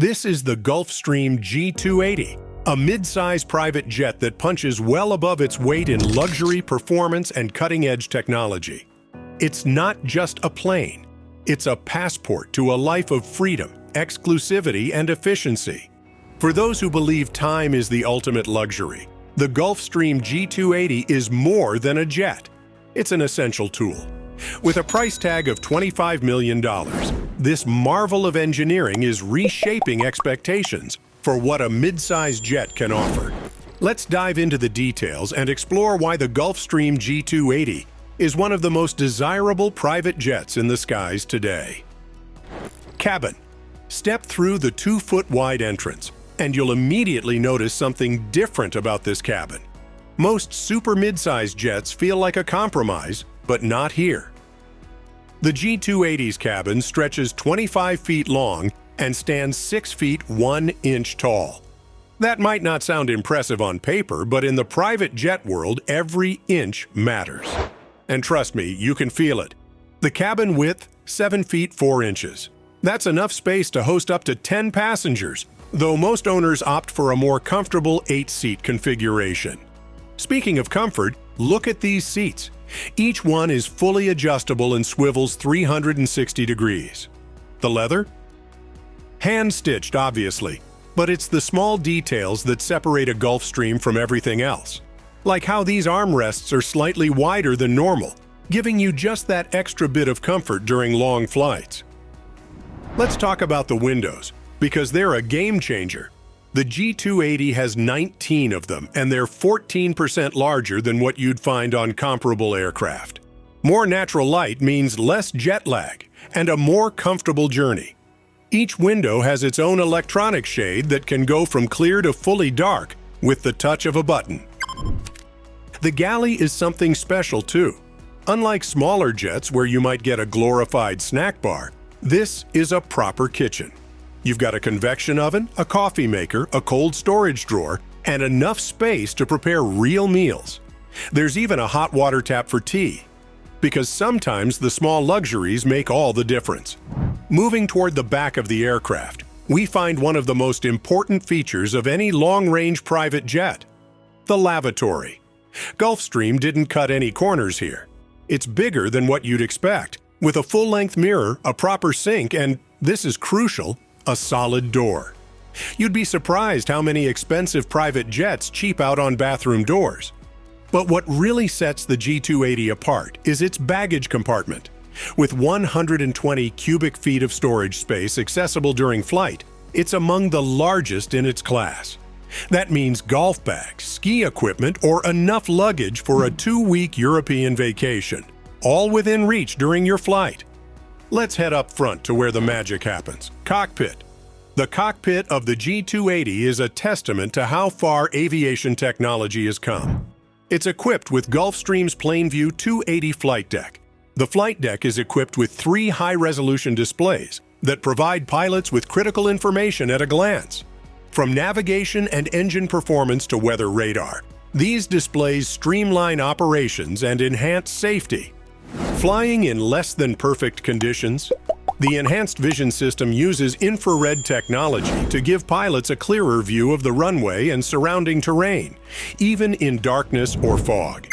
This is the Gulfstream G280, a mid-size private jet that punches well above its weight in luxury, performance, and cutting-edge technology. It's not just a plane. It's a passport to a life of freedom, exclusivity, and efficiency. For those who believe time is the ultimate luxury, the Gulfstream G280 is more than a jet. It's an essential tool. With a price tag of $25 million, this marvel of engineering is reshaping expectations for what a mid-size jet can offer. Let's dive into the details and explore why the Gulfstream G280 is one of the most desirable private jets in the skies today. Cabin. Step through the 2-foot-wide entrance, and you'll immediately notice something different about this cabin. Most super mid-size jets feel like a compromise, but not here. The G280's cabin stretches 25 feet long and stands 6 feet 1 inch tall. That might not sound impressive on paper, but in the private jet world, every inch matters. And trust me, you can feel it. The cabin width, 7 feet 4 inches. That's enough space to host up to 10 passengers, though most owners opt for a more comfortable 8-seat configuration. Speaking of comfort, look at these seats. Each one is fully adjustable and swivels 360 degrees. The leather? Hand-stitched, obviously, but it's the small details that separate a Gulfstream from everything else. Like how these armrests are slightly wider than normal, giving you just that extra bit of comfort during long flights. Let's talk about the windows, because they're a game changer. The G280 has 19 of them, and they're 14% larger than what you'd find on comparable aircraft. More natural light means less jet lag and a more comfortable journey. Each window has its own electronic shade that can go from clear to fully dark with the touch of a button. The galley is something special too. Unlike smaller jets where you might get a glorified snack bar, this is a proper kitchen. You've got a convection oven, a coffee maker, a cold storage drawer, and enough space to prepare real meals. There's even a hot water tap for tea. Because sometimes the small luxuries make all the difference. Moving toward the back of the aircraft, we find one of the most important features of any long-range private jet: the lavatory. Gulfstream didn't cut any corners here. It's bigger than what you'd expect, with a full-length mirror, a proper sink, and, this is crucial, a solid door. You'd be surprised how many expensive private jets cheap out on bathroom doors. But what really sets the G280 apart is its baggage compartment. With 120 cubic feet of storage space accessible during flight, it's among the largest in its class. That means golf bags, ski equipment, or enough luggage for a 2-week European vacation, all within reach during your flight. Let's head up front to where the magic happens: cockpit. The cockpit of the G280 is a testament to how far aviation technology has come. It's equipped with Gulfstream's PlaneView 280 flight deck. The flight deck is equipped with 3 high-resolution displays that provide pilots with critical information at a glance. From navigation and engine performance to weather radar, these displays streamline operations and enhance safety. Flying in less than perfect conditions, the enhanced vision system uses infrared technology to give pilots a clearer view of the runway and surrounding terrain, even in darkness or fog.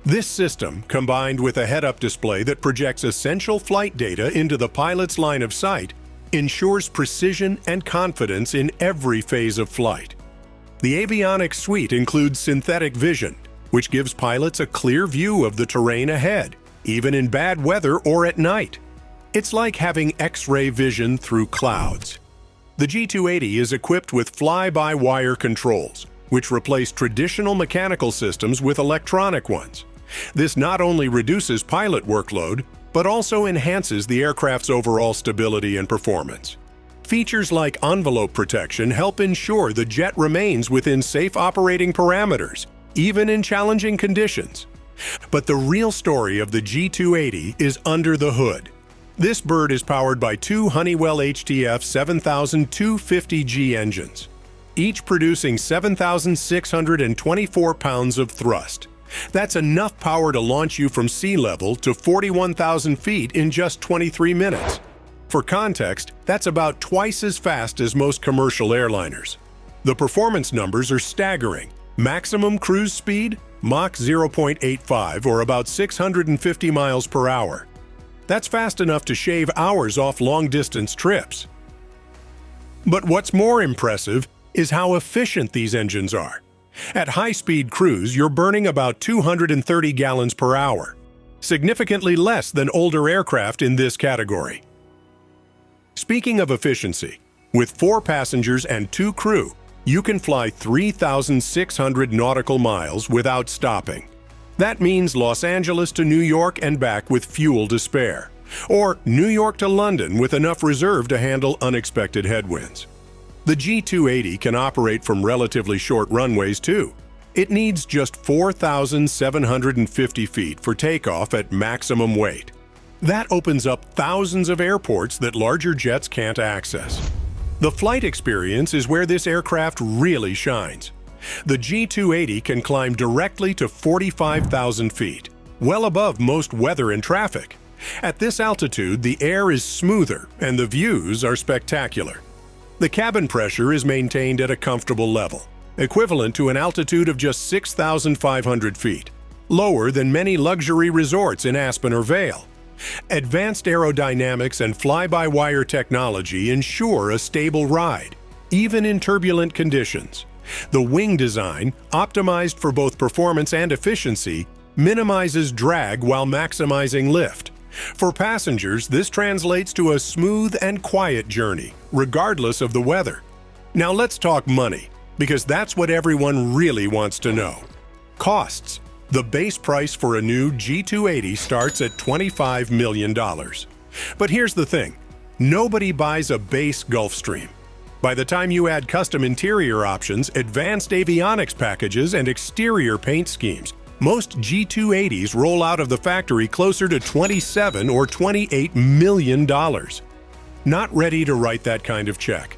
This system, combined with a head-up display that projects essential flight data into the pilot's line of sight, ensures precision and confidence in every phase of flight. The avionics suite includes synthetic vision, which gives pilots a clear view of the terrain ahead, even in bad weather or at night. It's like having X-ray vision through clouds. The G280 is equipped with fly-by-wire controls, which replace traditional mechanical systems with electronic ones. This not only reduces pilot workload, but also enhances the aircraft's overall stability and performance. Features like envelope protection help ensure the jet remains within safe operating parameters, even in challenging conditions. But the real story of the G280 is under the hood. This bird is powered by 2 Honeywell HTF 7250G engines, each producing 7,624 pounds of thrust. That's enough power to launch you from sea level to 41,000 feet in just 23 minutes. For context, that's about twice as fast as most commercial airliners. The performance numbers are staggering. Maximum cruise speed, Mach 0.85 or about 650 miles per hour. That's fast enough to shave hours off long-distance trips. But what's more impressive is how efficient these engines are. At high-speed cruise, you're burning about 230 gallons per hour, significantly less than older aircraft in this category. Speaking of efficiency, with 4 passengers and 2 crew, you can fly 3,600 nautical miles without stopping. That means Los Angeles to New York and back with fuel to spare, or New York to London with enough reserve to handle unexpected headwinds. The G280 can operate from relatively short runways too. It needs just 4,750 feet for takeoff at maximum weight. That opens up thousands of airports that larger jets can't access. The flight experience is where this aircraft really shines. The G280 can climb directly to 45,000 feet, well above most weather and traffic. At this altitude, the air is smoother and the views are spectacular. The cabin pressure is maintained at a comfortable level, equivalent to an altitude of just 6,500 feet, lower than many luxury resorts in Aspen or Vail. Advanced aerodynamics and fly-by-wire technology ensure a stable ride, even in turbulent conditions. The wing design, optimized for both performance and efficiency, minimizes drag while maximizing lift. For passengers, this translates to a smooth and quiet journey, regardless of the weather. Now let's talk money, because that's what everyone really wants to know. Costs. The base price for a new G280 starts at $25 million. But here's the thing, nobody buys a base Gulfstream. By the time you add custom interior options, advanced avionics packages, and exterior paint schemes, most G280s roll out of the factory closer to $27 or $28 million. Not ready to write that kind of check.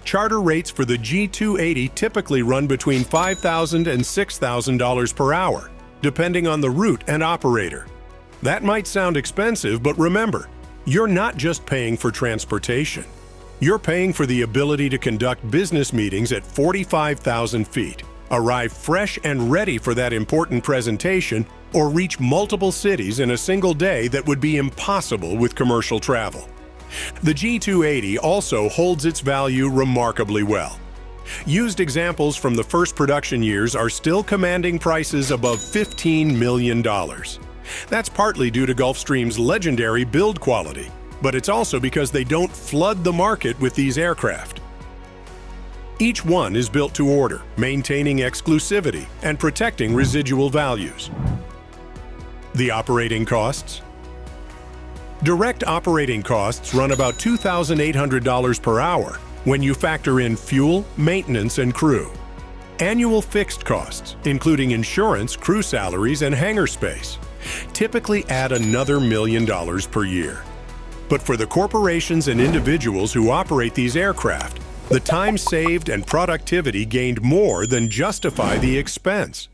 Charter rates for the G280 typically run between $5,000 and $6,000 per hour, depending on the route and operator. That might sound expensive, but remember, you're not just paying for transportation. You're paying for the ability to conduct business meetings at 45,000 feet, arrive fresh and ready for that important presentation, or reach multiple cities in a single day that would be impossible with commercial travel. The G280 also holds its value remarkably well. Used examples from the first production years are still commanding prices above $15 million. That's partly due to Gulfstream's legendary build quality, but it's also because they don't flood the market with these aircraft. Each one is built to order, maintaining exclusivity and protecting residual values. The operating costs? Direct operating costs run about $2,800 per hour when you factor in fuel, maintenance, and crew. Annual fixed costs, including insurance, crew salaries, and hangar space, typically add another $1 million per year. But for the corporations and individuals who operate these aircraft, the time saved and productivity gained more than justify the expense.